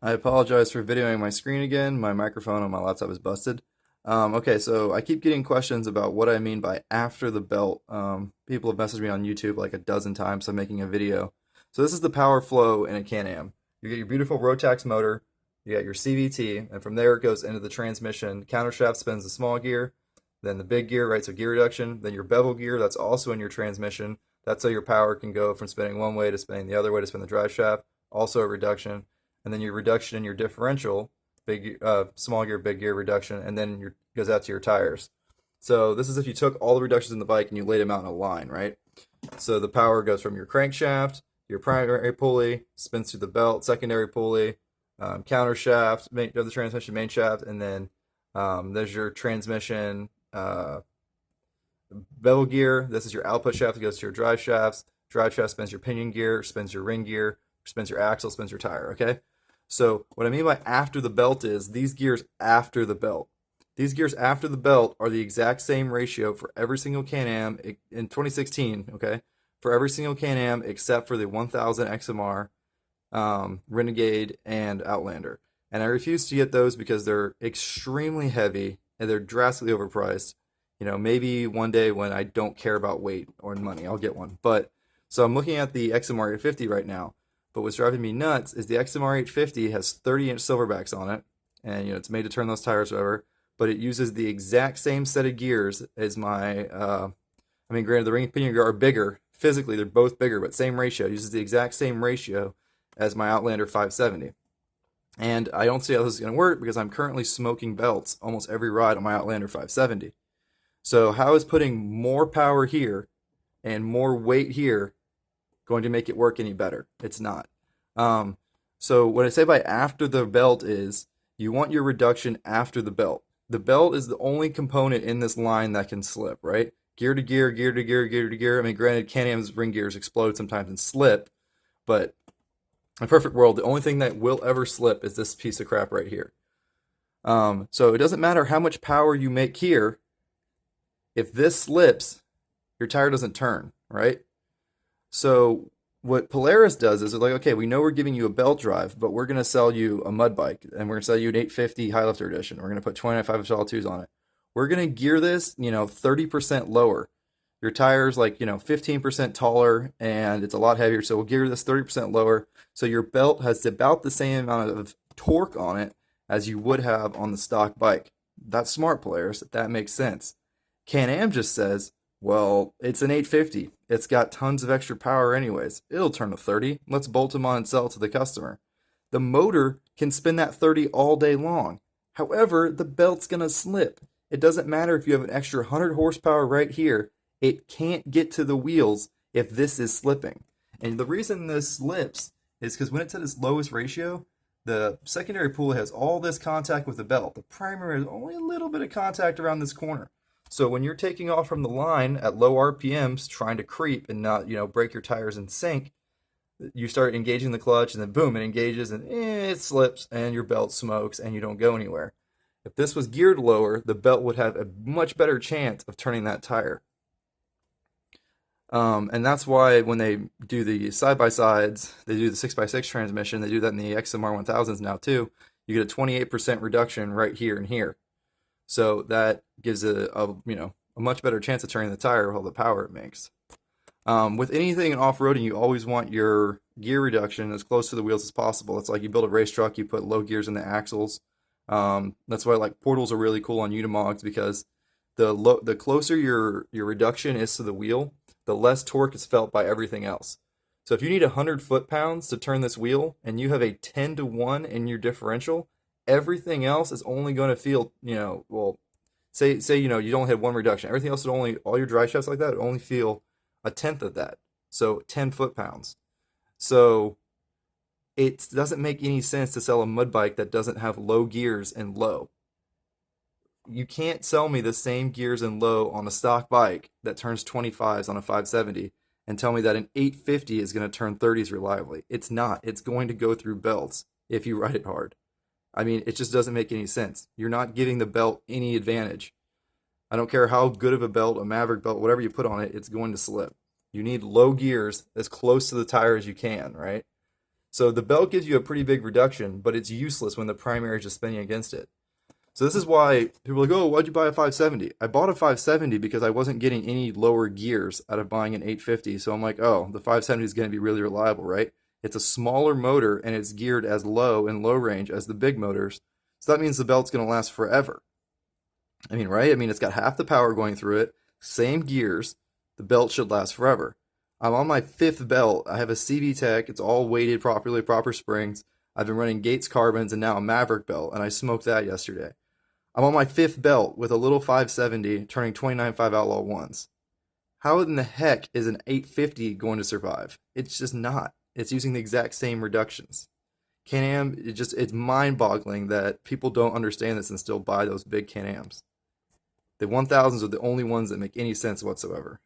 I apologize for videoing my screen again. My microphone on my laptop is busted. Okay, so I keep getting questions about what I mean by after the belt. People have messaged me on YouTube like a dozen times, so I'm making a video. So this is the power flow in a Can-Am. You get your beautiful Rotax motor, you got your CVT, and from there it goes into the transmission. Countershaft spins the small gear, then the big gear, right, so gear reduction, then your bevel gear, that's also in your transmission. That's how your power can go from spinning one way to spinning the other way to spin the drive shaft, also a reduction, and then your reduction in your differential, small gear, big gear reduction, and then goes out to your tires. So this is if you took all the reductions in the bike and you laid them out in a line, right? So the power goes from your crankshaft, your primary pulley, spins through the belt, secondary pulley, counter shaft, of the transmission, main shaft, and then there's your transmission bevel gear. This is your output shaft that goes to your drive shafts. Drive shaft spins your pinion gear, spins your ring gear, spins your axle, spins your tire. Okay. So what I mean by after the belt is these gears after the belt. These gears after the belt are the exact same ratio for every single Can-Am in 2016. Okay, for every single Can-Am except for the 1000 XMR, Renegade, and Outlander. And I refuse to get those because they're extremely heavy and they're drastically overpriced. Maybe one day when I don't care about weight or money, I'll get one. But so I'm looking at the XMR 850 right now. But what's driving me nuts is the XMR 850 has 30-inch silverbacks on it, and it's made to turn those tires over. But it uses the exact same set of gears as my. I mean, granted, the ring and pinion gear are bigger physically; they're both bigger, but same ratio. It uses the exact same ratio as my Outlander 570. And I don't see how this is going to work because I'm currently smoking belts almost every ride on my Outlander 570. So how is putting more power here and more weight here going to make it work any better? It's not. Um, so what I say by after the belt is you want your reduction after the belt. The belt is the only component in this line that can slip, right? Gear to gear, gear to gear, gear to gear. I mean, granted, Can-Am's ring gears explode sometimes and slip, but in a perfect world, the only thing that will ever slip is this piece of crap right here. So it doesn't matter how much power you make here. If this slips, your tire doesn't turn, right? So what Polaris does is they're like, okay, we know we're giving you a belt drive, but we're going to sell you a mud bike, and we're going to sell you an 850 Highlifter edition. We're going to put 25 2s on it. We're going to gear this, 30% lower. Your tire's like, 15% taller, and it's a lot heavier, so we'll gear this 30% lower. So your belt has about the same amount of torque on it as you would have on the stock bike. That's smart, Polaris. That makes sense. Can-Am just says, well, it's an 850. It's got tons of extra power anyways. It'll turn a 30. Let's bolt them on and sell it to the customer. The motor can spin that 30 all day long. However, the belt's going to slip. It doesn't matter if you have an extra 100 horsepower right here. It can't get to the wheels if this is slipping. And the reason this slips is because when it's at its lowest ratio, the secondary pulley has all this contact with the belt. The primary has only a little bit of contact around this corner. So when you're taking off from the line at low RPMs, trying to creep and not, break your tires and sink, you start engaging the clutch and then boom, it engages and it slips and your belt smokes and you don't go anywhere. If this was geared lower, the belt would have a much better chance of turning that tire. And that's why when they do the side-by-sides, they do the 6x6 transmission, they do that in the XMR 1000s now too, you get a 28% reduction right here and here. So that gives a much better chance of turning the tire with all the power it makes. With anything in off-roading, you always want your gear reduction as close to the wheels as possible. It's like you build a race truck, you put low gears in the axles. That's why like portals are really cool on Unimogs because the closer your reduction is to the wheel, the less torque is felt by everything else. So if you need 100 foot-pounds to turn this wheel and you have a 10-to-1 in your differential, everything else is only going to feel, well, say you don't have one reduction. Everything else would all your drive shafts like that would only feel a tenth of that. So 10 foot-pounds. So it doesn't make any sense to sell a mud bike that doesn't have low gears and low. You can't sell me the same gears and low on a stock bike that turns 25s on a 570 and tell me that an 850 is going to turn 30s reliably. It's not. It's going to go through belts if you ride it hard. I mean, it just doesn't make any sense. You're not giving the belt any advantage. I don't care how good of a belt, a Maverick belt, whatever you put on it, it's going to slip. You need low gears as close to the tire as you can, right? So the belt gives you a pretty big reduction, but it's useless when the primary is just spinning against it. So this is why people are like, oh, why'd you buy a 570? I bought a 570 because I wasn't getting any lower gears out of buying an 850. So I'm like, oh, the 570 is going to be really reliable, right? It's a smaller motor and it's geared as low in low range as the big motors. So that means the belt's going to last forever. I mean, right? I mean, it's got half the power going through it, same gears. The belt should last forever. I'm on my fifth belt. I have a CB Tech. It's all weighted properly, proper springs. I've been running Gates carbons and now a Maverick belt, and I smoked that yesterday. I'm on my fifth belt with a little 570 turning 29.5 Outlaw 1s. How in the heck is an 850 going to survive? It's just not. It's using the exact same reductions. Can-Am, it's mind-boggling that people don't understand this and still buy those big Can-Ams. The 1000s are the only ones that make any sense whatsoever.